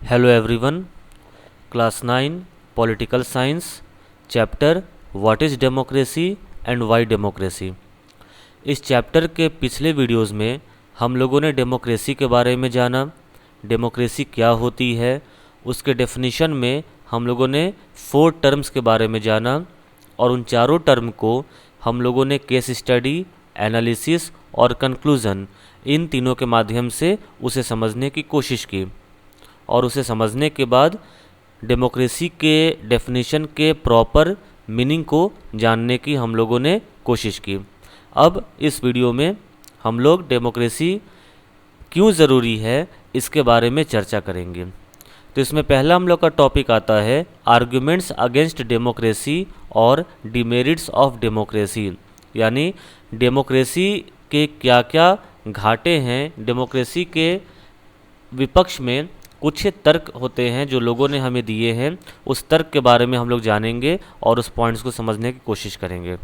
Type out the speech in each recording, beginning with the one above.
Hello everyone, class 9 political science chapter what is democracy and Y democracy. इस chapter के पिछले videos में हम लोगों ने डेमोक्रेसी के बारे में जाना, डेमोक्रेसी क्या होती है, उसके डेफिनेशन में हम लोगों ने 4 टर्म्स के बारे में जाना और उन चारों टर्म को हम लोगों ने केस स्टडी, एनालिसिस और कंक्लूज़न इन तीनों के माध्यम से उसे समझने की कोशिश की और उसे समझने के बाद डेमोक्रेसी के डेफिनेशन के प्रॉपर मीनिंग को जानने की हम लोगों ने कोशिश की। अब इस वीडियो में हम लोग डेमोक्रेसी क्यों ज़रूरी है इसके बारे में चर्चा करेंगे। तो इसमें पहला हम लोग का टॉपिक आता है आर्ग्यूमेंट्स अगेंस्ट डेमोक्रेसी और डिमेरिट्स ऑफ डेमोक्रेसी, यानी डेमोक्रेसी के क्या क्या घाटे हैं, डेमोक्रेसी के विपक्ष में कुछ तर्क होते हैं जो लोगों ने हमें दिए हैं, उस तर्क के बारे में हम लोग जानेंगे और उस पॉइंट्स को समझने की कोशिश करेंगे।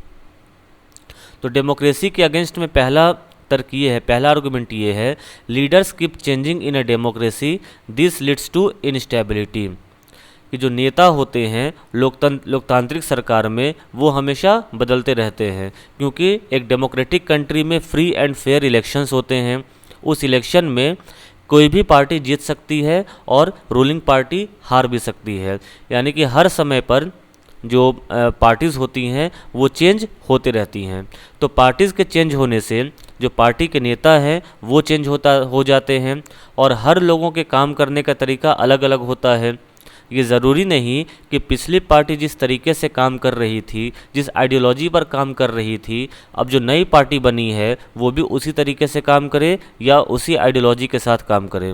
तो डेमोक्रेसी के अगेंस्ट में पहला तर्क ये है, पहला आर्गुमेंट ये है, leaders keep changing in a democracy, this leads to instability. कि जो नेता होते हैं लोकतांत्रिक सरकार में वो हमेशा बदलते रहते हैं, क्योंकि एक डेमोक्रेटिक कंट्री में फ्री एंड फेयर इलेक्शंस होते हैं। उस इलेक्शन में कोई भी पार्टी जीत सकती है और रूलिंग पार्टी हार भी सकती है, यानी कि हर समय पर जो पार्टीज़ होती हैं वो चेंज होते रहती हैं। तो पार्टीज़ के चेंज होने से जो पार्टी के नेता हैं वो चेंज हो जाते हैं और हर लोगों के काम करने का तरीका अलग अलग होता है। ये ज़रूरी नहीं कि पिछली पार्टी जिस तरीके से काम कर रही थी, जिस आइडियोलॉजी पर काम कर रही थी, अब जो नई पार्टी बनी है वो भी उसी तरीके से काम करे या उसी आइडियोलॉजी के साथ काम करे।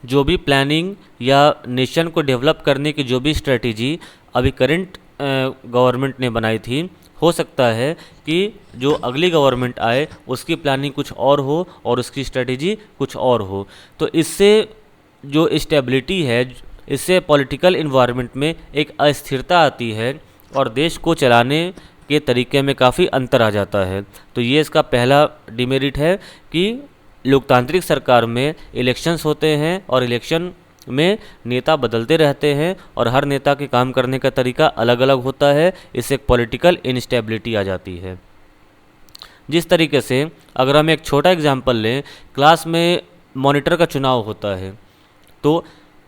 जो भी प्लानिंग या नेशन को डेवलप करने की जो भी स्ट्रेटजी अभी करंट गवर्नमेंट ने बनाई थी, हो सकता है कि जो अगली गवर्नमेंट आए उसकी प्लानिंग कुछ और हो और उसकी स्ट्रेटजी कुछ और हो। तो इससे जो स्टेबिलिटी है, इससे पॉलिटिकल इन्वायरमेंट में एक अस्थिरता आती है और देश को चलाने के तरीके में काफ़ी अंतर आ जाता है। तो ये इसका पहला डिमेरिट है कि लोकतांत्रिक सरकार में इलेक्शंस होते हैं और इलेक्शन में नेता बदलते रहते हैं और हर नेता के काम करने का तरीका अलग अलग होता है। इससे एक पॉलिटिकल इनस्टेबिलिटी आ जाती है। जिस तरीके से अगर हम एक छोटा एग्जाम्पल लें, क्लास में मॉनिटर का चुनाव होता है तो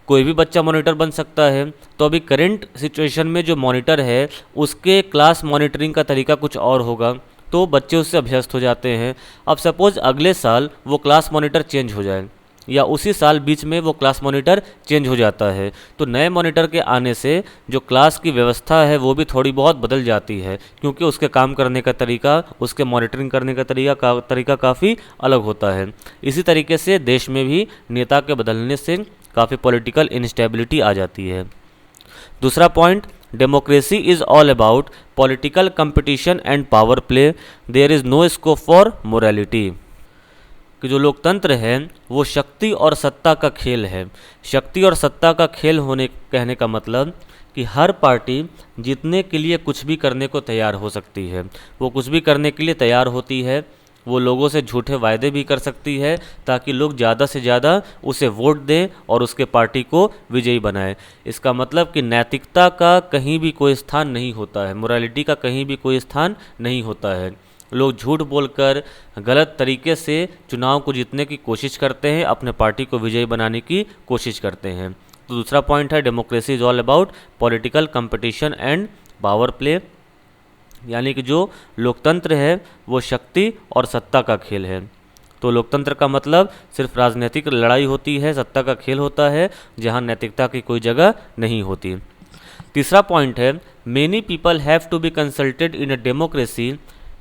कोई भी बच्चा मॉनिटर बन सकता है। तो अभी करंट सिचुएशन में जो मॉनिटर है उसके क्लास मॉनिटरिंग का तरीका कुछ और होगा, तो बच्चे उससे अभ्यस्त हो जाते हैं। अब सपोज़ अगले साल वो क्लास मॉनिटर चेंज हो जाए या उसी साल बीच में वो क्लास मॉनिटर चेंज हो जाता है, तो नए मॉनिटर के आने से जो क्लास की व्यवस्था है वो भी थोड़ी बहुत बदल जाती है, क्योंकि उसके काम करने का तरीका, उसके मॉनिटरिंग करने का तरीका काफ़ी अलग होता है। इसी तरीके से देश में भी नेता के बदलने से काफ़ी पॉलिटिकल इनस्टेबिलिटी आ जाती है। दूसरा point, democracy is all about political competition and power play, there is no scope for morality. कि जो लोकतंत्र है वो शक्ति और सत्ता का खेल है। शक्ति और सत्ता का खेल होने कहने का मतलब कि हर पार्टी जीतने के लिए कुछ भी करने को तैयार हो सकती है। वो कुछ भी करने के लिए तैयार होती है, वो लोगों से झूठे वायदे भी कर सकती है ताकि लोग ज़्यादा से ज़्यादा उसे वोट दें और उसके पार्टी को विजयी बनाएं। इसका मतलब कि नैतिकता का कहीं भी कोई स्थान नहीं होता है, मोरालिटी का कहीं भी कोई स्थान नहीं होता है। लोग झूठ बोलकर गलत तरीके से चुनाव को जीतने की कोशिश करते हैं, अपने पार्टी को विजयी बनाने की कोशिश करते हैं। तो दूसरा पॉइंट है democracy is all about political competition and power play, यानी कि जो लोकतंत्र है वो शक्ति और सत्ता का खेल है। तो लोकतंत्र का मतलब सिर्फ राजनीतिक लड़ाई होती है, सत्ता का खेल होता है जहां नैतिकता की कोई जगह नहीं होती। तीसरा पॉइंट है, many people have to be consulted in a democracy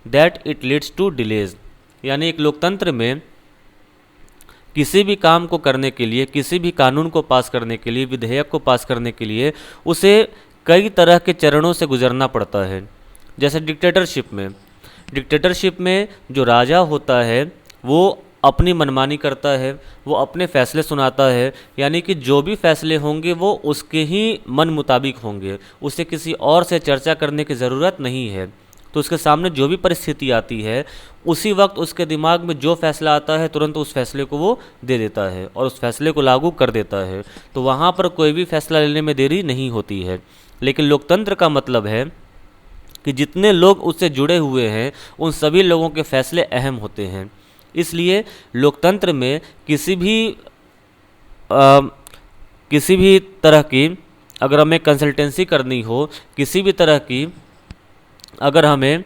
that it leads to delays, यानी एक लोकतंत्र में किसी भी काम को करने के लिए, किसी भी कानून को पास करने के लिए, विधेयक को पास करने के लिए उसे कई तरह के चरणों से गुजरना पड़ता है। जैसे डिक्टेटरशिप में जो राजा होता है वो अपनी मनमानी करता है, वो अपने फैसले सुनाता है, यानी कि जो भी फैसले होंगे वो उसके ही मन मुताबिक होंगे, उसे किसी और से चर्चा करने की ज़रूरत नहीं है। तो उसके सामने जो भी परिस्थिति आती है उसी वक्त उसके दिमाग में जो फैसला आता है तुरंत उस फैसले को वो दे देता है और उस फैसले को लागू कर देता है। तो वहाँ पर कोई भी फैसला लेने में देरी नहीं होती है। लेकिन लोकतंत्र का मतलब है कि जितने लोग उससे जुड़े हुए हैं उन सभी लोगों के फैसले अहम होते हैं। इसलिए लोकतंत्र में किसी भी तरह की अगर हमें कंसल्टेंसी करनी हो, किसी भी तरह की अगर हमें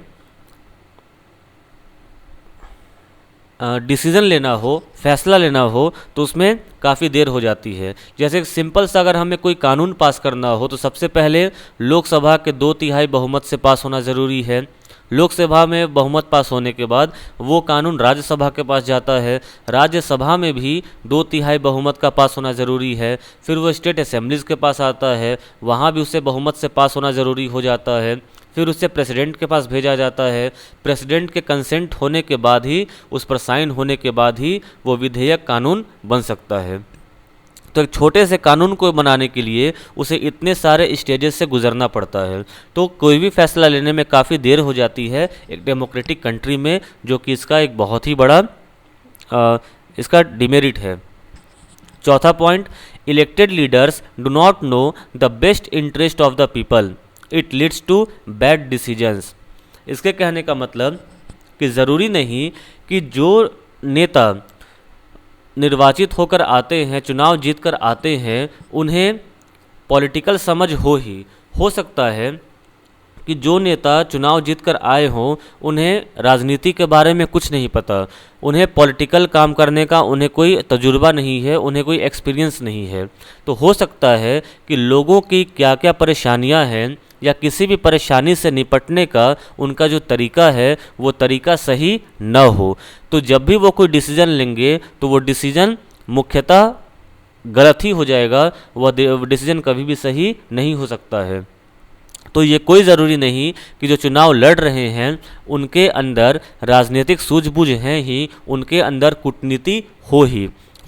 डिसीज़न लेना हो, फैसला लेना हो, तो उसमें काफ़ी देर हो जाती है। जैसे सिंपल सा अगर हमें कोई कानून पास करना हो तो सबसे पहले लोकसभा के 2/3 बहुमत से पास होना ज़रूरी है। लोकसभा में बहुमत पास होने के बाद वो कानून राज्यसभा के पास जाता है। राज्यसभा में भी 2/3 बहुमत का पास होना ज़रूरी है। फिर वो स्टेट असेंबलीज़ के पास आता है, वहाँ भी उससे बहुमत से पास होना ज़रूरी हो जाता है। फिर उससे प्रेसिडेंट के पास भेजा जाता है। प्रेसिडेंट के कंसेंट होने के बाद ही, उस पर साइन होने के बाद ही वो विधेयक कानून बन सकता है। तो एक छोटे से कानून को बनाने के लिए उसे इतने सारे स्टेजेस से गुजरना पड़ता है। तो कोई भी फैसला लेने में काफ़ी देर हो जाती है एक डेमोक्रेटिक कंट्री में, जो कि इसका एक बहुत ही बड़ा इसका डिमेरिट है। चौथा point, elected leaders do not know the best interest of the people, it leads to bad decisions. इसके कहने का मतलब कि ज़रूरी नहीं कि जो नेता निर्वाचित होकर आते हैं, चुनाव जीत कर आते हैं, उन्हें पॉलिटिकल समझ हो सकता है कि जो नेता चुनाव जीत कर आए हों उन्हें राजनीति के बारे में कुछ नहीं पता, उन्हें पॉलिटिकल काम करने का उन्हें कोई तजुर्बा नहीं है, उन्हें कोई एक्सपीरियंस नहीं है। तो हो सकता है कि लोगों की क्या क्या परेशानियां हैं या किसी भी परेशानी से निपटने का उनका जो तरीका है वो तरीका सही न हो। तो जब भी वो कोई डिसीज़न लेंगे तो वो डिसीज़न मुख्यतः गलत ही हो जाएगा, वह डिसीज़न कभी भी सही नहीं हो सकता है। तो ये कोई ज़रूरी नहीं कि जो चुनाव लड़ रहे हैं उनके अंदर राजनीतिक सूझबूझ हैं ही, उनके अंदर कूटनीति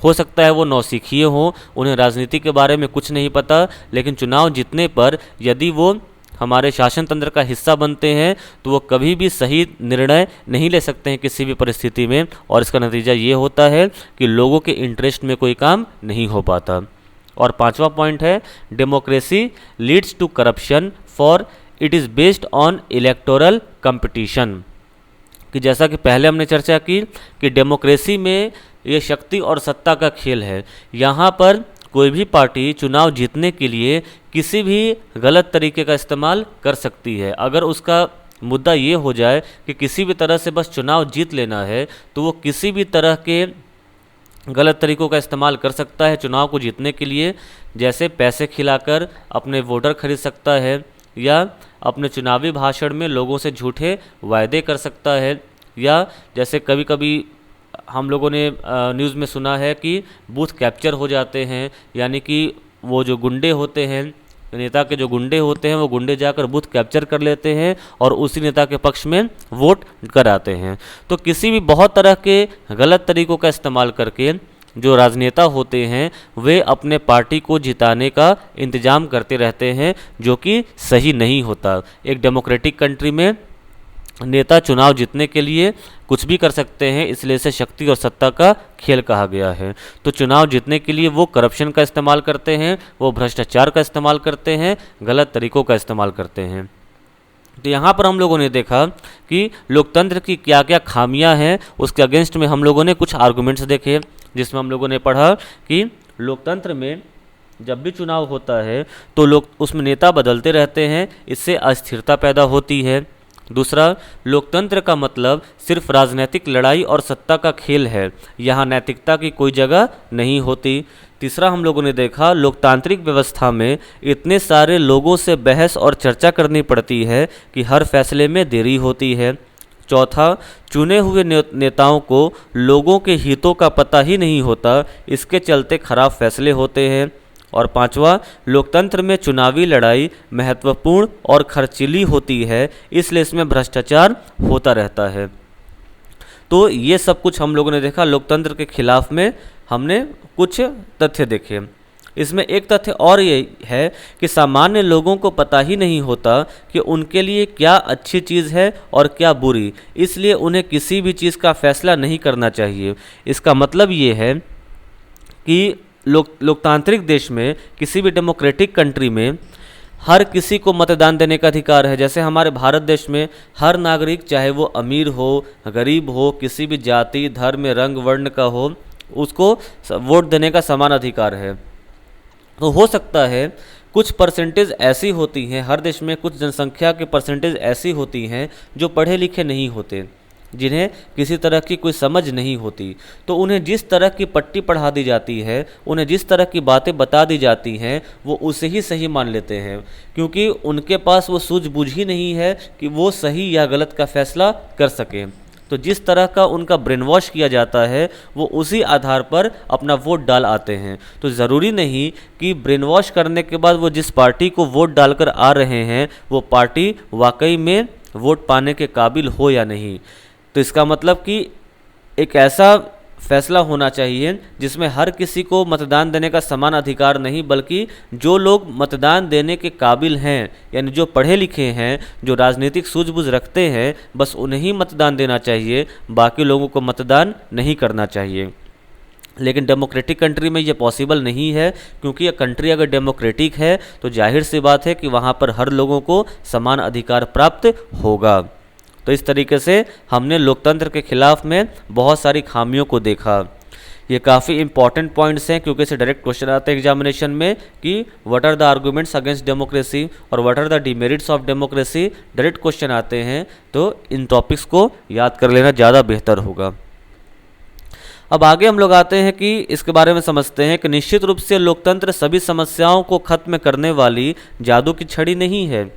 हो सकता है वो नौसिखिए हों, उन्हें राजनीति के बारे में कुछ नहीं पता, लेकिन चुनाव जीतने पर यदि वो हमारे शासन तंत्र का हिस्सा बनते हैं तो वो कभी भी सही निर्णय नहीं ले सकते हैं किसी भी परिस्थिति में, और इसका नतीजा ये होता है कि लोगों के इंटरेस्ट में कोई काम नहीं हो पाता। और पांचवा पॉइंट है, democracy leads to corruption for it is based on electoral competition. कि जैसा कि पहले हमने चर्चा की कि डेमोक्रेसी में ये शक्ति और सत्ता का खेल है। यहाँ पर कोई भी पार्टी चुनाव जीतने के लिए किसी भी गलत तरीके का इस्तेमाल कर सकती है। अगर उसका मुद्दा ये हो जाए कि किसी भी तरह से बस चुनाव जीत लेना है तो वो किसी भी तरह के गलत तरीकों का इस्तेमाल कर सकता है चुनाव को जीतने के लिए। जैसे पैसे खिलाकर अपने वोटर खरीद सकता है, या अपने चुनावी भाषण में लोगों से झूठे वायदे कर सकता है, या जैसे कभी कभी हम लोगों ने न्यूज़ में सुना है कि बूथ कैप्चर हो जाते हैं, यानी कि वो जो गुंडे होते हैं, नेता के जो गुंडे होते हैं वो गुंडे जाकर बूथ कैप्चर कर लेते हैं और उसी नेता के पक्ष में वोट कराते हैं। तो किसी भी बहुत तरह के गलत तरीकों का इस्तेमाल करके जो राजनेता होते हैं वे अपने पार्टी को जिताने का इंतजाम करते रहते हैं, जो कि सही नहीं होता। एक डेमोक्रेटिक कंट्री में नेता चुनाव जीतने के लिए कुछ भी कर सकते हैं, इसलिए इसे शक्ति और सत्ता का खेल कहा गया है। तो चुनाव जीतने के लिए वो करप्शन का इस्तेमाल करते हैं, वो भ्रष्टाचार का इस्तेमाल करते हैं, गलत तरीकों का इस्तेमाल करते हैं। तो यहाँ पर हम लोगों ने देखा कि लोकतंत्र की क्या क्या खामियां हैं, उसके अगेंस्ट में हम लोगों ने कुछ आर्गूमेंट्स देखे, जिसमें हम लोगों ने पढ़ा कि लोकतंत्र में जब भी चुनाव होता है तो लोग उसमें नेता बदलते रहते हैं, इससे अस्थिरता पैदा होती है। दूसरा, लोकतंत्र का मतलब सिर्फ राजनीतिक लड़ाई और सत्ता का खेल है, यहाँ नैतिकता की कोई जगह नहीं होती। तीसरा, हम लोगों ने देखा लोकतांत्रिक व्यवस्था में इतने सारे लोगों से बहस और चर्चा करनी पड़ती है कि हर फैसले में देरी होती है। चौथा, चुने हुए नेताओं को लोगों के हितों का पता ही नहीं होता, इसके चलते खराब फैसले होते हैं। और पांचवा, लोकतंत्र में चुनावी लड़ाई महत्वपूर्ण और खर्चीली होती है, इसलिए इसमें भ्रष्टाचार होता रहता है। तो ये सब कुछ हम लोगों ने देखा लोकतंत्र के खिलाफ में, हमने कुछ तथ्य देखे। इसमें एक तथ्य और ये है कि सामान्य लोगों को पता ही नहीं होता कि उनके लिए क्या अच्छी चीज़ है और क्या बुरी, इसलिए उन्हें किसी भी चीज़ का फैसला नहीं करना चाहिए। इसका मतलब ये है कि लोकतांत्रिक देश में, किसी भी डेमोक्रेटिक कंट्री में हर किसी को मतदान देने का अधिकार है। जैसे हमारे भारत देश में हर नागरिक, चाहे वो अमीर हो, गरीब हो, किसी भी जाति, धर्म, रंग, वर्ण का हो, उसको वोट देने का समान अधिकार है। तो हो सकता है कुछ परसेंटेज ऐसी होती हैं, हर देश में कुछ जनसंख्या के परसेंटेज ऐसी होती हैं जो पढ़े लिखे नहीं होते, जिन्हें किसी तरह की कोई समझ नहीं होती, तो उन्हें जिस तरह की पट्टी पढ़ा दी जाती है, उन्हें जिस तरह की बातें बता दी जाती हैं, वो उसे ही सही मान लेते हैं, क्योंकि उनके पास वो सूझबूझ ही नहीं है कि वो सही या गलत का फैसला कर सकें। तो जिस तरह का उनका ब्रेन वॉश किया जाता है, वो उसी आधार पर अपना वोट डाल आते हैं। तो ज़रूरी नहीं कि ब्रेन वॉश करने के बाद वो जिस पार्टी को वोट डालकर आ रहे हैं, वो पार्टी वाकई में वोट पाने के काबिल हो या नहीं। तो इसका मतलब कि एक ऐसा फैसला होना चाहिए जिसमें हर किसी को मतदान देने का समान अधिकार नहीं, बल्कि जो लोग मतदान देने के काबिल हैं, यानी जो पढ़े लिखे हैं, जो राजनीतिक सूझबूझ रखते हैं, बस उन्हें ही मतदान देना चाहिए, बाकी लोगों को मतदान नहीं करना चाहिए। लेकिन डेमोक्रेटिक कंट्री में ये पॉसिबल नहीं है, क्योंकि ये कंट्री अगर डेमोक्रेटिक है तो जाहिर सी बात है कि वहाँ पर हर लोगों को समान अधिकार प्राप्त होगा। तो इस तरीके से हमने लोकतंत्र के खिलाफ में बहुत सारी खामियों को देखा। ये काफ़ी इंपॉर्टेंट पॉइंट्स हैं, क्योंकि इसे डायरेक्ट क्वेश्चन आते हैं एग्जामिनेशन में कि what are the arguments against democracy और what are the demerits of democracy, direct question आते हैं। तो इन टॉपिक्स को याद कर लेना ज़्यादा बेहतर होगा। अब आगे हम लोग आते हैं कि इसके बारे में समझते हैं कि निश्चित रूप से लोकतंत्र सभी समस्याओं को खत्म करने वाली जादू की छड़ी नहीं है।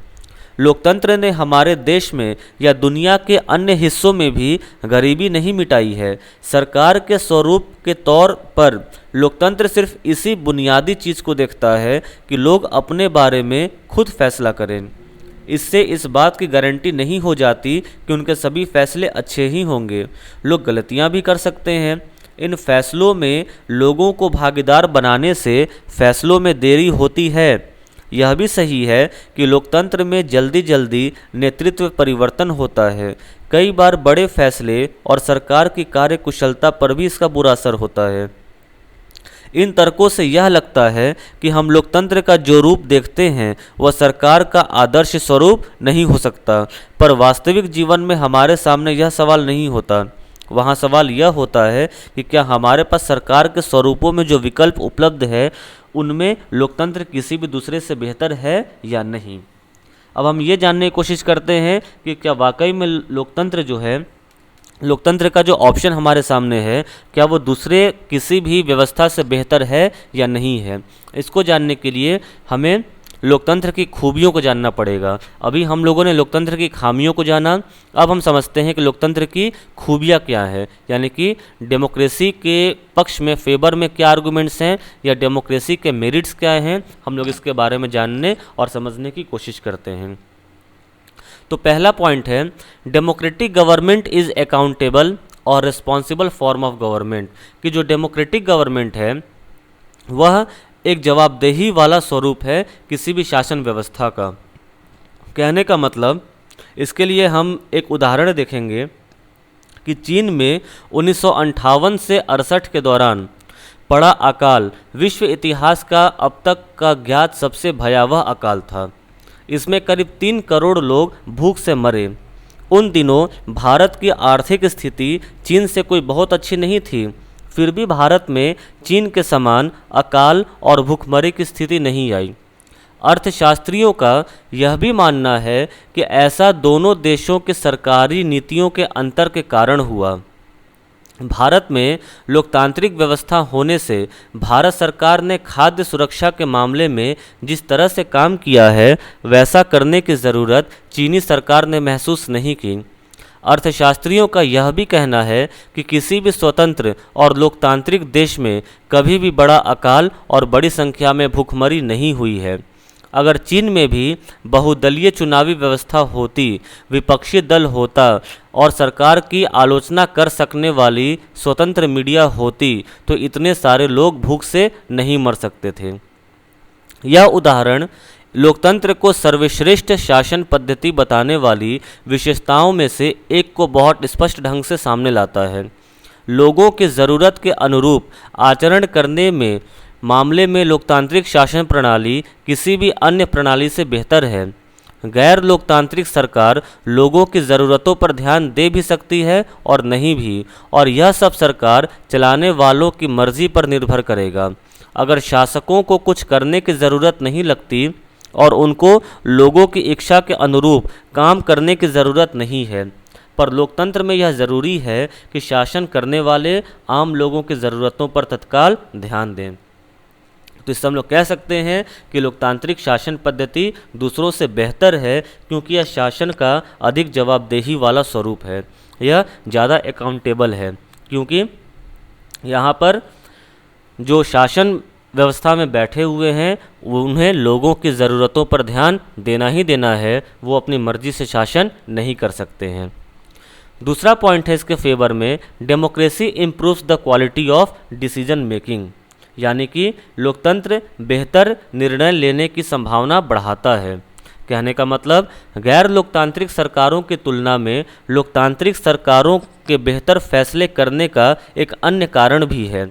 लोकतंत्र ने हमारे देश में या दुनिया के अन्य हिस्सों में भी गरीबी नहीं मिटाई है। सरकार के स्वरूप के तौर पर लोकतंत्र सिर्फ इसी बुनियादी चीज़ को देखता है कि लोग अपने बारे में खुद फैसला करें। इससे इस बात की गारंटी नहीं हो जाती कि उनके सभी फैसले अच्छे ही होंगे। लोग गलतियां भी कर सकते हैं। इन फैसलों में लोगों को भागीदार बनाने से फैसलों में देरी होती है। यह भी सही है कि लोकतंत्र में जल्दी जल्दी नेतृत्व परिवर्तन होता है। कई बार बड़े फैसले और सरकार की कार्यकुशलता पर भी इसका बुरा असर होता है। इन तर्कों से यह लगता है कि हम लोकतंत्र का जो रूप देखते हैं वह सरकार का आदर्श स्वरूप नहीं हो सकता, पर वास्तविक जीवन में हमारे सामने यह सवाल नहीं होता। वहाँ सवाल यह होता है कि क्या हमारे पास सरकार के स्वरूपों में जो विकल्प उपलब्ध है, उनमें लोकतंत्र किसी भी दूसरे से बेहतर है या नहीं। अब हम ये जानने की कोशिश करते हैं कि क्या वाकई में लोकतंत्र जो है, लोकतंत्र का जो ऑप्शन हमारे सामने है, क्या वो दूसरे किसी भी व्यवस्था से बेहतर है या नहीं है। इसको जानने के लिए हमें लोकतंत्र की खूबियों को जानना पड़ेगा। अभी हम लोगों ने लोकतंत्र की खामियों को जाना, अब हम समझते हैं कि लोकतंत्र की खूबियाँ क्या है, यानी कि डेमोक्रेसी के पक्ष में, फेवर में क्या आर्गूमेंट्स हैं या डेमोक्रेसी के मेरिट्स क्या हैं। हम लोग इसके बारे में जानने और समझने की कोशिश करते हैं। तो पहला पॉइंट है, डेमोक्रेटिक गवर्नमेंट इज़ अकाउंटेबल और रिस्पॉन्सिबल फॉर्म ऑफ गवर्नमेंट। कि जो डेमोक्रेटिक गवर्नमेंट है वह एक जवाबदेही वाला स्वरूप है किसी भी शासन व्यवस्था का। कहने का मतलब, इसके लिए हम एक उदाहरण देखेंगे कि चीन में 1958 से 68 के दौरान पड़ा अकाल विश्व इतिहास का अब तक का ज्ञात सबसे भयावह अकाल था। इसमें करीब 3 करोड़ लोग भूख से मरे। उन दिनों भारत की आर्थिक स्थिति चीन से कोई बहुत अच्छी नहीं थी, फिर भी भारत में चीन के समान अकाल और भूखमरी की स्थिति नहीं आई। अर्थशास्त्रियों का यह भी मानना है कि ऐसा दोनों देशों के सरकारी नीतियों के अंतर के कारण हुआ। भारत में लोकतांत्रिक व्यवस्था होने से भारत सरकार ने खाद्य सुरक्षा के मामले में जिस तरह से काम किया है, वैसा करने की ज़रूरत चीनी सरकार ने महसूस नहीं की। अर्थशास्त्रियों का यह भी कहना है कि किसी भी स्वतंत्र और लोकतांत्रिक देश में कभी भी बड़ा अकाल और बड़ी संख्या में भूखमरी नहीं हुई है। अगर चीन में भी बहुदलीय चुनावी व्यवस्था होती, विपक्षी दल होता और सरकार की आलोचना कर सकने वाली स्वतंत्र मीडिया होती तो इतने सारे लोग भूख से नहीं मर सकते थे। यह उदाहरण लोकतंत्र को सर्वश्रेष्ठ शासन पद्धति बताने वाली विशेषताओं में से एक को बहुत स्पष्ट ढंग से सामने लाता है। लोगों की ज़रूरत के अनुरूप आचरण करने में मामले में लोकतांत्रिक शासन प्रणाली किसी भी अन्य प्रणाली से बेहतर है। गैर लोकतांत्रिक सरकार लोगों की ज़रूरतों पर ध्यान दे भी सकती है और नहीं भी, और यह सब सरकार चलाने वालों की मर्जी पर निर्भर करेगा। अगर शासकों को कुछ करने की ज़रूरत नहीं लगती और उनको लोगों की इच्छा के अनुरूप काम करने की ज़रूरत नहीं है, पर लोकतंत्र में यह ज़रूरी है कि शासन करने वाले आम लोगों की ज़रूरतों पर तत्काल ध्यान दें। तो इससे हम लोग कह सकते हैं कि लोकतांत्रिक शासन पद्धति दूसरों से बेहतर है, क्योंकि यह शासन का अधिक जवाबदेही वाला स्वरूप है। यह ज़्यादा अकाउंटेबल है, क्योंकि यहाँ पर जो शासन व्यवस्था में बैठे हुए हैं उन्हें लोगों की ज़रूरतों पर ध्यान देना ही देना है, वो अपनी मर्जी से शासन नहीं कर सकते हैं। दूसरा पॉइंट है इसके फेवर में, democracy improves the quality of decision making, यानी कि लोकतंत्र बेहतर निर्णय लेने की संभावना बढ़ाता है। कहने का मतलब, गैर लोकतांत्रिक सरकारों की तुलना में लोकतांत्रिक सरकारों के बेहतर फैसले करने का एक अन्य कारण भी है।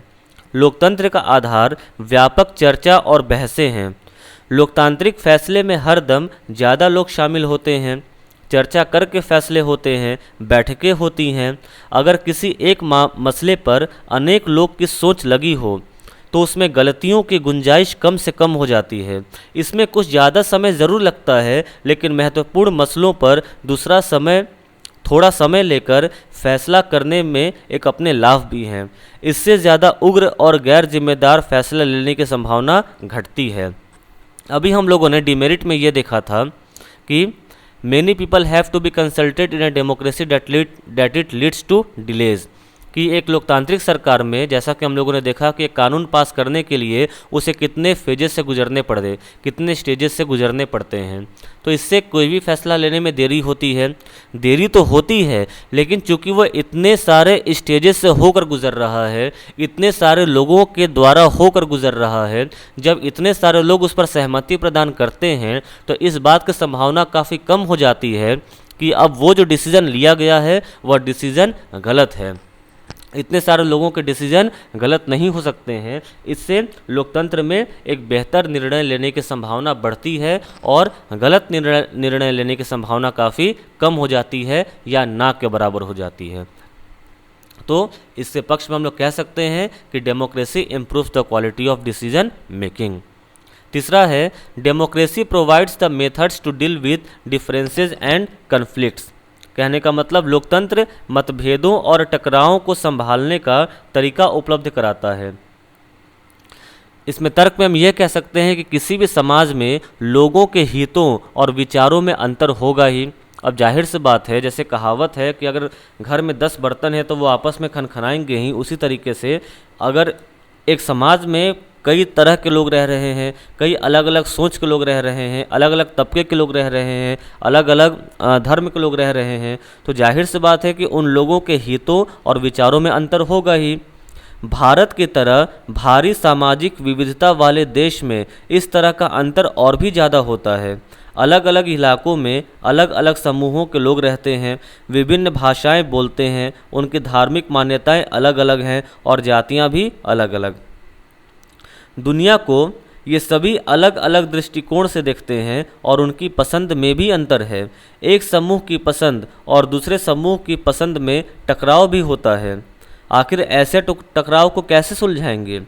लोकतंत्र का आधार व्यापक चर्चा और बहसें हैं। लोकतांत्रिक फैसले में हर दम ज़्यादा लोग शामिल होते हैं, चर्चा करके फैसले होते हैं, बैठकें होती हैं। अगर किसी एक मसले पर अनेक लोग की सोच लगी हो तो उसमें गलतियों की गुंजाइश कम से कम हो जाती है। इसमें कुछ ज़्यादा समय ज़रूर लगता है, लेकिन महत्वपूर्ण मसलों पर थोड़ा समय लेकर फैसला करने में एक अपने लाभ भी हैं। इससे ज़्यादा उग्र और गैर जिम्मेदार फैसला लेने की संभावना घटती है। अभी हम लोगों ने डिमेरिट में ये देखा था कि many people have to be consulted in a democracy that it leads to delays, कि एक लोकतांत्रिक सरकार में जैसा कि हम लोगों ने देखा कि एक कानून पास करने के लिए उसे कितने फेजेस से गुजरने पड़ते, कितने स्टेजेस से गुजरने पड़ते हैं। तो इससे कोई भी फैसला लेने में देरी होती है। देरी तो होती है, लेकिन चूंकि वह इतने सारे स्टेजेस से होकर गुजर रहा है, इतने सारे लोगों के द्वारा होकर गुजर रहा है, जब इतने सारे लोग उस पर सहमति प्रदान करते हैं तो इस बात की संभावना काफ़ी कम हो जाती है कि अब वो जो डिसीज़न लिया गया है वह डिसीज़न गलत है। इतने सारे लोगों के डिसीजन गलत नहीं हो सकते हैं। इससे लोकतंत्र में एक बेहतर निर्णय लेने की संभावना बढ़ती है और गलत निर्णय लेने की संभावना काफ़ी कम हो जाती है या ना के बराबर हो जाती है। तो इससे पक्ष में हम लोग कह सकते हैं कि democracy improves the quality of decision making. तीसरा है, democracy provides the methods to deal with differences and conflicts. कहने का मतलब, लोकतंत्र मतभेदों और टकरावों को संभालने का तरीका उपलब्ध कराता है। इसमें तर्क में हम यह कह सकते हैं कि किसी भी समाज में लोगों के हितों और विचारों में अंतर होगा ही। अब जाहिर सी बात है, जैसे कहावत है कि अगर घर में 10 बर्तन हैं तो वो आपस में खनखनाएंगे ही, उसी तरीके से अगर एक समाज में कई तरह के लोग रह रहे हैं, कई अलग अलग सोच के लोग रह रहे हैं, अलग अलग तबके के लोग रह रहे हैं, अलग अलग धर्म के लोग रह रहे हैं, तो जाहिर सी बात है कि उन लोगों के हितों और विचारों में अंतर होगा ही। भारत की तरह भारी सामाजिक विविधता वाले देश में इस तरह का अंतर और भी ज़्यादा होता है। अलग अलग इलाकों में अलग अलग समूहों के लोग रहते हैं, विभिन्न भाषाएं बोलते हैं, उनकी धार्मिक मान्यताएं अलग अलग हैं और जातियां भी अलग अलग। दुनिया को ये सभी अलग अलग दृष्टिकोण से देखते हैं और उनकी पसंद में भी अंतर है। एक समूह की पसंद और दूसरे समूह की पसंद में टकराव भी होता है। आखिर ऐसे टकराव को कैसे सुलझाएंगे?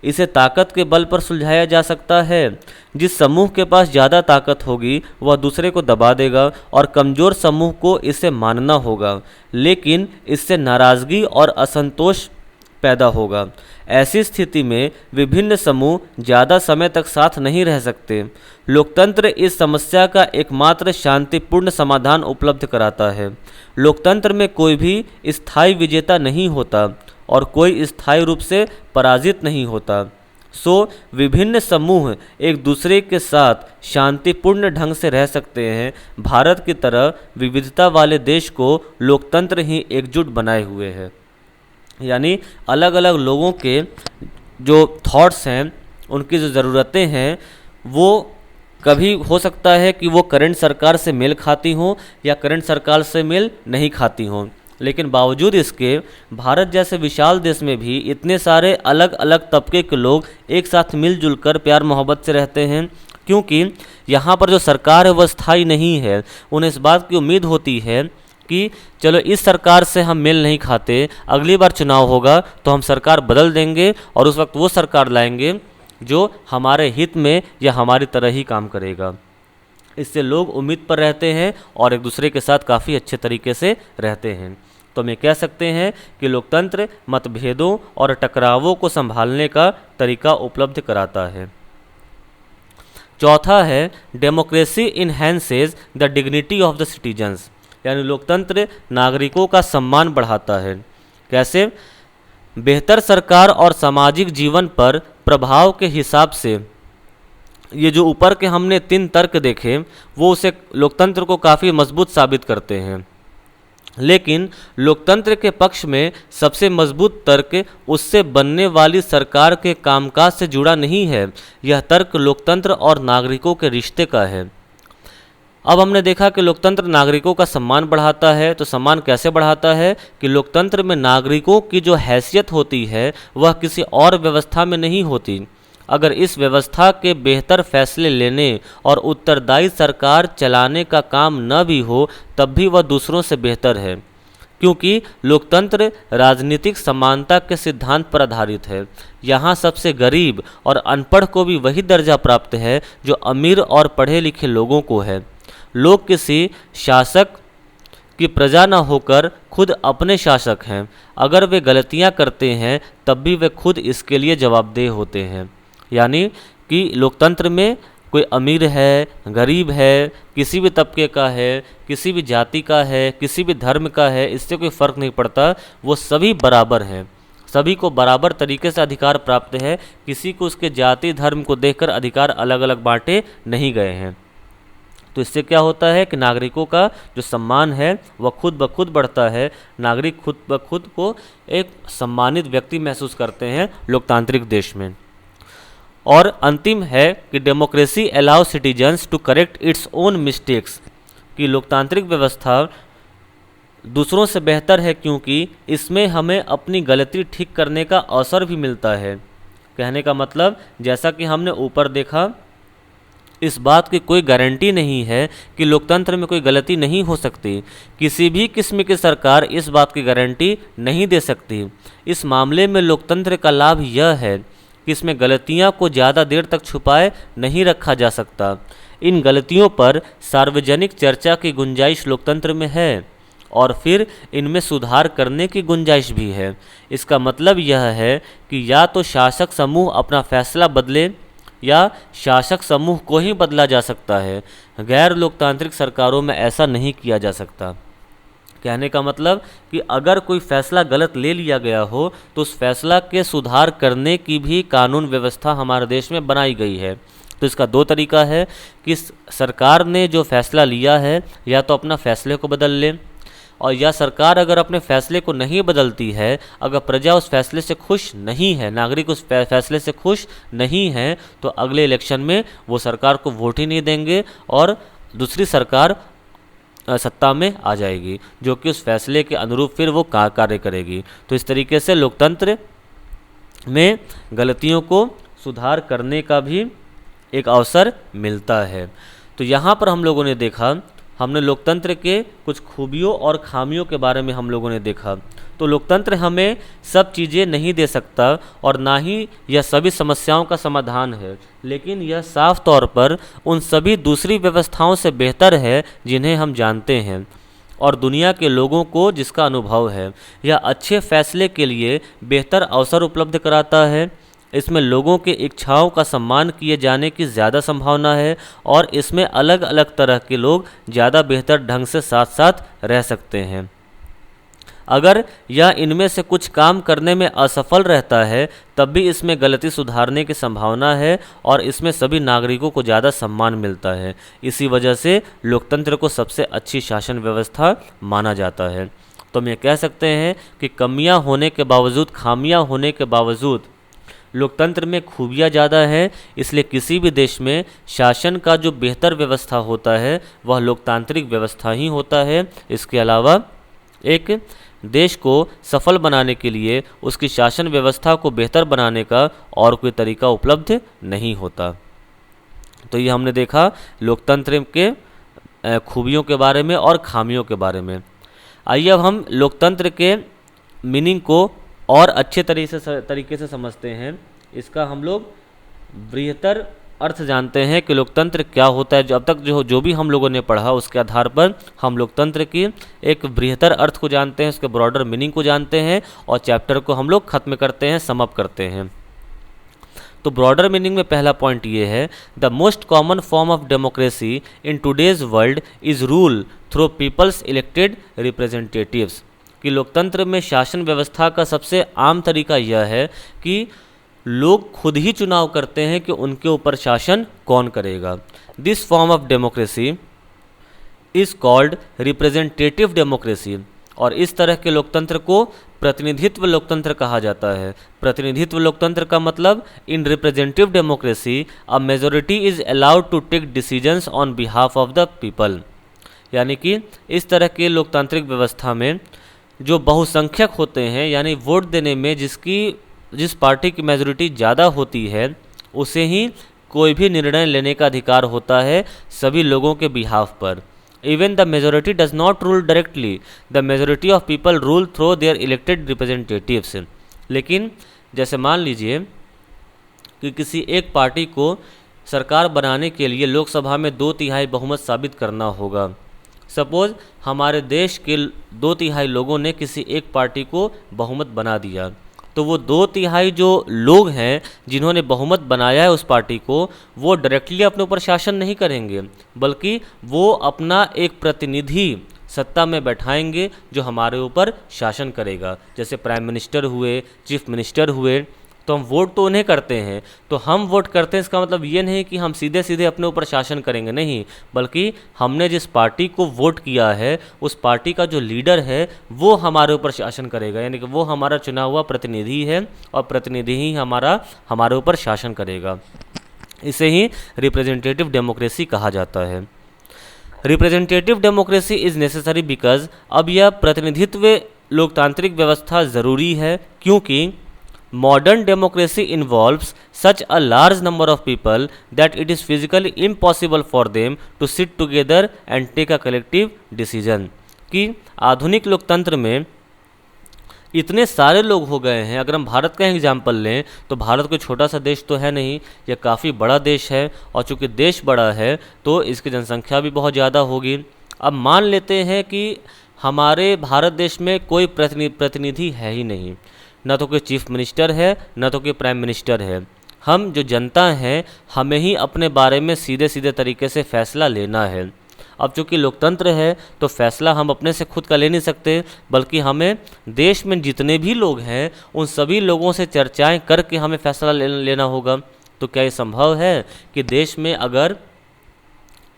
इसे ताकत के बल पर सुलझाया जा सकता है। जिस समूह के पास ज़्यादा ताकत होगी वह दूसरे को दबा देगा और कमज़ोर समूह को इसे मानना होगा, लेकिन इससे नाराज़गी और असंतोष पैदा होगा। ऐसी स्थिति में विभिन्न समूह ज़्यादा समय तक साथ नहीं रह सकते। लोकतंत्र इस समस्या का एकमात्र शांतिपूर्ण समाधान उपलब्ध कराता है। लोकतंत्र में कोई भी स्थायी विजेता नहीं होता और कोई स्थायी रूप से पराजित नहीं होता। सो विभिन्न समूह एक दूसरे के साथ शांतिपूर्ण ढंग से रह सकते हैं। भारत की तरह विविधता वाले देश को लोकतंत्र ही एकजुट बनाए हुए है। यानी अलग अलग लोगों के जो थॉट्स हैं, उनकी जो ज़रूरतें हैं, वो कभी हो सकता है कि वो करंट सरकार से मेल खाती हों या करंट सरकार से मेल नहीं खाती हों, लेकिन बावजूद इसके भारत जैसे विशाल देश में भी इतने सारे अलग अलग तबके के लोग एक साथ मिलजुल कर प्यार मोहब्बत से रहते हैं। क्योंकि यहाँ पर जो सरकार है वह स्थायी नहीं है। उन्हें इस बात की उम्मीद होती है कि चलो इस सरकार से हम मेल नहीं खाते, अगली बार चुनाव होगा तो हम सरकार बदल देंगे और उस वक्त वो सरकार लाएंगे जो हमारे हित में या हमारी तरह ही काम करेगा। इससे लोग उम्मीद पर रहते हैं और एक दूसरे के साथ काफ़ी अच्छे तरीके से रहते हैं। तो हम ये कह सकते हैं कि लोकतंत्र मतभेदों और टकरावों को संभालने का तरीका उपलब्ध कराता है। चौथा है democracy enhances the dignity of the citizens, यानी लोकतंत्र नागरिकों का सम्मान बढ़ाता है। कैसे? बेहतर सरकार और सामाजिक जीवन पर प्रभाव के हिसाब से ये जो ऊपर के हमने 3 तर्क देखे वो उसे लोकतंत्र को काफ़ी मजबूत साबित करते हैं, लेकिन लोकतंत्र के पक्ष में सबसे मजबूत तर्क उससे बनने वाली सरकार के कामकाज से जुड़ा नहीं है। यह तर्क लोकतंत्र और नागरिकों के रिश्ते का है। अब हमने देखा कि लोकतंत्र नागरिकों का सम्मान बढ़ाता है। तो सम्मान कैसे बढ़ाता है कि लोकतंत्र में नागरिकों की जो हैसियत होती है वह किसी और व्यवस्था में नहीं होती। अगर इस व्यवस्था के बेहतर फैसले लेने और उत्तरदायी सरकार चलाने का काम न भी हो तब भी वह दूसरों से बेहतर है, क्योंकि लोकतंत्र राजनीतिक समानता के सिद्धांत पर आधारित है। यहाँ सबसे गरीब और अनपढ़ को भी वही दर्जा प्राप्त है जो अमीर और पढ़े लिखे लोगों को है। लोग किसी शासक की प्रजा न होकर खुद अपने शासक हैं। अगर वे गलतियां करते हैं तब भी वे खुद इसके लिए जवाबदेह होते हैं। यानी कि लोकतंत्र में कोई अमीर है, गरीब है, किसी भी तबके का है, किसी भी जाति का है, किसी भी धर्म का है, इससे कोई फ़र्क नहीं पड़ता। वो सभी बराबर हैं, सभी को बराबर तरीके से अधिकार प्राप्त है। किसी को उसके जाति धर्म को देखकर अधिकार अलग अलग बांटे नहीं गए हैं। तो इससे क्या होता है कि नागरिकों का जो सम्मान है वह खुद ब खुद बढ़ता है। नागरिक खुद ब खुद को एक सम्मानित व्यक्ति महसूस करते हैं लोकतांत्रिक देश में। और अंतिम है कि democracy allow citizens to correct its own mistakes, कि लोकतांत्रिक व्यवस्था दूसरों से बेहतर है क्योंकि इसमें हमें अपनी गलती ठीक करने का अवसर भी मिलता है। कहने का मतलब, जैसा कि हमने ऊपर देखा, इस बात की कोई गारंटी नहीं है कि लोकतंत्र में कोई गलती नहीं हो सकती। किसी भी किस्म की सरकार इस बात की गारंटी नहीं दे सकती। इस मामले में लोकतंत्र का लाभ यह है कि इसमें गलतियां को ज़्यादा देर तक छुपाए नहीं रखा जा सकता। इन गलतियों पर सार्वजनिक चर्चा की गुंजाइश लोकतंत्र में है और फिर इनमें सुधार करने की गुंजाइश भी है। इसका मतलब यह है कि या तो शासक समूह अपना फैसला बदले या शासक समूह को ही बदला जा सकता है। गैर लोकतांत्रिक सरकारों में ऐसा नहीं किया जा सकता। कहने का मतलब कि अगर कोई फैसला गलत ले लिया गया हो तो उस फैसला के सुधार करने की भी कानून व्यवस्था हमारे देश में बनाई गई है। तो इसका 2 तरीका है कि सरकार ने जो फैसला लिया है या तो अपना फैसले को बदल ले, और या सरकार अगर अपने फैसले को नहीं बदलती है, अगर प्रजा उस फैसले से खुश नहीं है, नागरिक उस फैसले से खुश नहीं है, तो अगले इलेक्शन में वो सरकार को वोट ही नहीं देंगे और दूसरी सरकार सत्ता में आ जाएगी जो कि उस फैसले के अनुरूप फिर वो कार्य करेगी। तो इस तरीके से लोकतंत्र में गलतियों को सुधार करने का भी एक अवसर मिलता है। तो यहाँ पर हम लोगों ने देखा, हमने लोकतंत्र के कुछ खूबियों और खामियों के बारे में हम लोगों ने देखा। तो लोकतंत्र हमें सब चीज़ें नहीं दे सकता और ना ही यह सभी समस्याओं का समाधान है, लेकिन यह साफ तौर पर उन सभी दूसरी व्यवस्थाओं से बेहतर है जिन्हें हम जानते हैं और दुनिया के लोगों को जिसका अनुभव है। यह अच्छे फैसले के लिए बेहतर अवसर उपलब्ध कराता है। इसमें लोगों की इच्छाओं का सम्मान किए जाने की ज़्यादा संभावना है और इसमें अलग अलग तरह के लोग ज़्यादा बेहतर ढंग से साथ साथ रह सकते हैं। अगर यह इनमें से कुछ काम करने में असफल रहता है तब भी इसमें गलती सुधारने की संभावना है और इसमें सभी नागरिकों को ज़्यादा सम्मान मिलता है। इसी वजह से लोकतंत्र को सबसे अच्छी शासन व्यवस्था माना जाता है। तो हम ये कह सकते हैं कि कमियां होने के बावजूद, खामियां होने के बावजूद लोकतंत्र में खूबियाँ ज़्यादा हैं। इसलिए किसी भी देश में शासन का जो बेहतर व्यवस्था होता है वह लोकतांत्रिक व्यवस्था ही होता है। इसके अलावा एक देश को सफल बनाने के लिए उसकी शासन व्यवस्था को बेहतर बनाने का और कोई तरीका उपलब्ध नहीं होता। तो ये हमने देखा लोकतंत्र के खूबियों के बारे में और खामियों के बारे में। आइए अब हम लोकतंत्र के मीनिंग को और अच्छे तरीके से समझते हैं। इसका हम लोग बृहत्तर अर्थ जानते हैं कि लोकतंत्र क्या होता है। जो अब तक जो भी हम लोगों ने पढ़ा उसके आधार पर हम लोकतंत्र की एक बृहत्तर अर्थ को जानते हैं, उसके ब्रॉडर मीनिंग को जानते हैं और चैप्टर को हम लोग खत्म करते हैं, सम अप करते हैं। तो ब्रॉडर मीनिंग में पहला पॉइंट ये है, the most common form of democracy in today's world is rule through people's elected representatives. कि लोकतंत्र में शासन व्यवस्था का सबसे आम तरीका यह है कि लोग खुद ही चुनाव करते हैं कि उनके ऊपर शासन कौन करेगा। This form of democracy is called representative democracy. और इस तरह के लोकतंत्र को प्रतिनिधित्व लोकतंत्र कहा जाता है। प्रतिनिधित्व लोकतंत्र का मतलब in representative democracy a majority is allowed to take decisions on behalf of the people. यानी कि इस तरह के लोकतांत्रिक व्यवस्था में जो बहुसंख्यक होते हैं, यानी वोट देने में जिस पार्टी की मेजोरिटी ज़्यादा होती है उसे ही कोई भी निर्णय लेने का अधिकार होता है सभी लोगों के बिहाफ पर। Even the majority does not rule directly, the majority of people rule through their elected representatives. लेकिन जैसे मान लीजिए कि किसी एक पार्टी को सरकार बनाने के लिए लोकसभा में 2/3 बहुमत साबित करना होगा। सपोज हमारे देश के 2/3 लोगों ने किसी एक पार्टी को बहुमत बना दिया, तो वो 2/3 जो लोग हैं जिन्होंने बहुमत बनाया है उस पार्टी को, वो डायरेक्टली अपने ऊपर शासन नहीं करेंगे, बल्कि वो अपना एक प्रतिनिधि सत्ता में बैठाएंगे जो हमारे ऊपर शासन करेगा। जैसे प्राइम मिनिस्टर हुए, चीफ मिनिस्टर हुए, तो हम वोट तो उन्हें करते हैं। तो हम वोट करते हैं इसका मतलब ये नहीं कि हम सीधे सीधे अपने ऊपर शासन करेंगे, नहीं, बल्कि हमने जिस पार्टी को वोट किया है उस पार्टी का जो लीडर है वो हमारे ऊपर शासन करेगा। यानी कि वो हमारा चुना हुआ प्रतिनिधि है और प्रतिनिधि ही हमारे ऊपर शासन करेगा। इसे ही रिप्रेजेंटेटिव डेमोक्रेसी कहा जाता है। Representative democracy is necessary because, अब यह प्रतिनिधित्व लोकतांत्रिक व्यवस्था ज़रूरी है क्योंकि modern democracy involves such a large number of people that it is physically impossible for them to sit together and take a collective decision। कि आधुनिक लोकतंत्र में इतने सारे लोग हो गए हैं। अगर हम भारत का एग्जाम्पल लें तो भारत कोई छोटा सा देश तो है नहीं, यह काफ़ी बड़ा देश है और चूँकि देश बड़ा है तो इसकी जनसंख्या भी बहुत ज़्यादा होगी। अब मान लेते हैं कि हमारे भारत देश में कोई प्रतिनिधि है ही नहीं, न तो कोई चीफ मिनिस्टर है न तो कोई प्राइम मिनिस्टर है। हम जो जनता हैं हमें ही अपने बारे में सीधे सीधे तरीके से फैसला लेना है। अब चूँकि लोकतंत्र है तो फैसला हम अपने से खुद का ले नहीं सकते, बल्कि हमें देश में जितने भी लोग हैं उन सभी लोगों से चर्चाएं करके हमें फैसला लेना होगा। तो क्या ये संभव है कि देश में अगर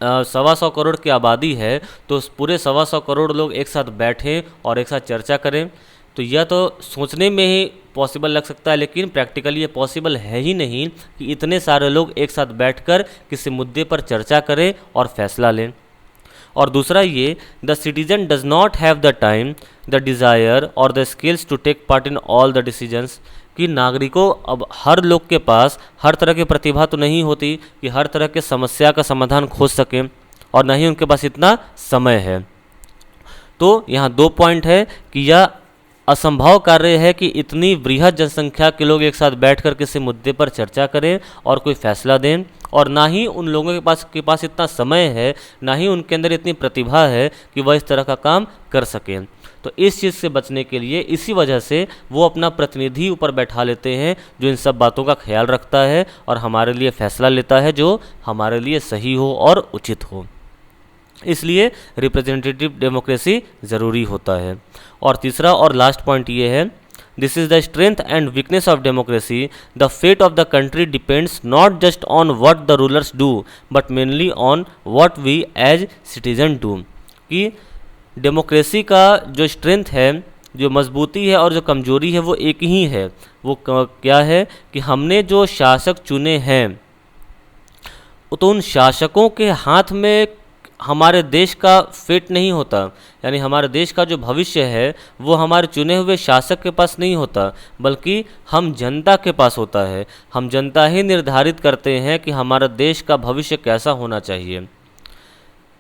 125 करोड़ की आबादी है तो उस पूरे 125 करोड़ लोग एक साथ बैठें और एक साथ चर्चा करें? तो यह तो सोचने में ही पॉसिबल लग सकता है, लेकिन प्रैक्टिकली ये पॉसिबल है ही नहीं कि इतने सारे लोग एक साथ बैठकर किसी मुद्दे पर चर्चा करें और फैसला लें। और दूसरा ये, the citizen does not have the time, the desire और the skills to take part in all the decisions. कि नागरिकों, अब हर लोग के पास हर तरह की प्रतिभा तो नहीं होती कि हर तरह के समस्या का समाधान खोज सकें, और न ही उनके पास इतना समय है। तो यहाँ 2 पॉइंट है कि यह असंभव कार्य है कि इतनी बृहद जनसंख्या के लोग एक साथ बैठकर किसी मुद्दे पर चर्चा करें और कोई फैसला दें, और ना ही उन लोगों के पास इतना समय है, ना ही उनके अंदर इतनी प्रतिभा है कि वह इस तरह का काम कर सकें। तो इस चीज़ से बचने के लिए, इसी वजह से वो अपना प्रतिनिधि ऊपर बैठा लेते हैं जो इन सब बातों का ख्याल रखता है और हमारे लिए फैसला लेता है जो हमारे लिए सही हो और उचित हो। इसलिए रिप्रेजेंटेटिव डेमोक्रेसी ज़रूरी होता है। और तीसरा और लास्ट पॉइंट ये है, this is the strength and weakness of democracy, the fate of the country depends not just on what the rulers do but mainly on what we as citizen do. कि democracy का जो strength है, जो मजबूती है और जो कमजोरी है वो एक ही है। वो क्या है कि हमने जो शासक चुने हैं तो उन शासकों के हाथ में हमारे देश का फेट नहीं होता, यानी हमारे देश का जो भविष्य है वो हमारे चुने हुए शासक के पास नहीं होता, बल्कि हम जनता के पास होता है। हम जनता ही निर्धारित करते हैं कि हमारा देश का भविष्य कैसा होना चाहिए।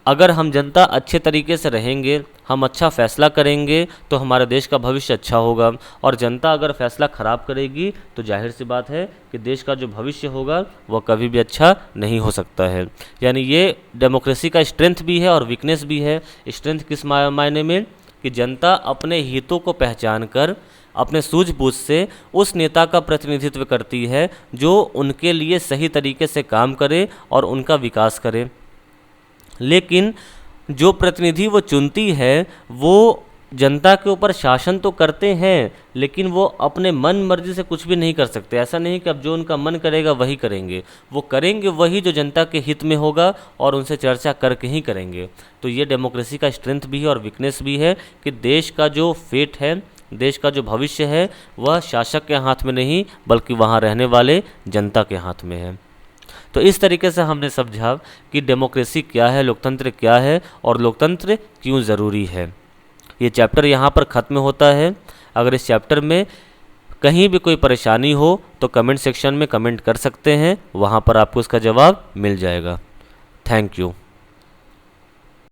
अगर हम जनता अच्छे तरीके से रहेंगे, हम अच्छा फैसला करेंगे तो हमारे देश का भविष्य अच्छा होगा, और जनता अगर फैसला ख़राब करेगी तो जाहिर सी बात है कि देश का जो भविष्य होगा वह कभी भी अच्छा नहीं हो सकता है। यानी ये डेमोक्रेसी का स्ट्रेंथ भी है और वीकनेस भी है। स्ट्रेंथ किस मायने में कि जनता अपने हितों को पहचान कर अपने सूझबूझ से उस नेता का प्रतिनिधित्व करती है जो उनके लिए सही तरीके से काम करे और उनका विकास करे। लेकिन जो प्रतिनिधि वो चुनती है वो जनता के ऊपर शासन तो करते हैं, लेकिन वो अपने मन मर्जी से कुछ भी नहीं कर सकते। ऐसा नहीं कि अब जो उनका मन करेगा वही करेंगे, वो करेंगे वही जो जनता के हित में होगा और उनसे चर्चा करके ही करेंगे। तो ये डेमोक्रेसी का स्ट्रेंथ भी है और वीकनेस भी है कि देश का जो फेट है, देश का जो भविष्य है वह शासक के हाथ में नहीं बल्कि वहाँ रहने वाले जनता के हाथ में है। तो इस तरीके से हमने समझा कि डेमोक्रेसी क्या है, लोकतंत्र क्या है और लोकतंत्र क्यों ज़रूरी है। ये चैप्टर यहाँ पर ख़त्म होता है। अगर इस चैप्टर में कहीं भी कोई परेशानी हो तो कमेंट सेक्शन में कमेंट कर सकते हैं, वहाँ पर आपको इसका जवाब मिल जाएगा। Thank you.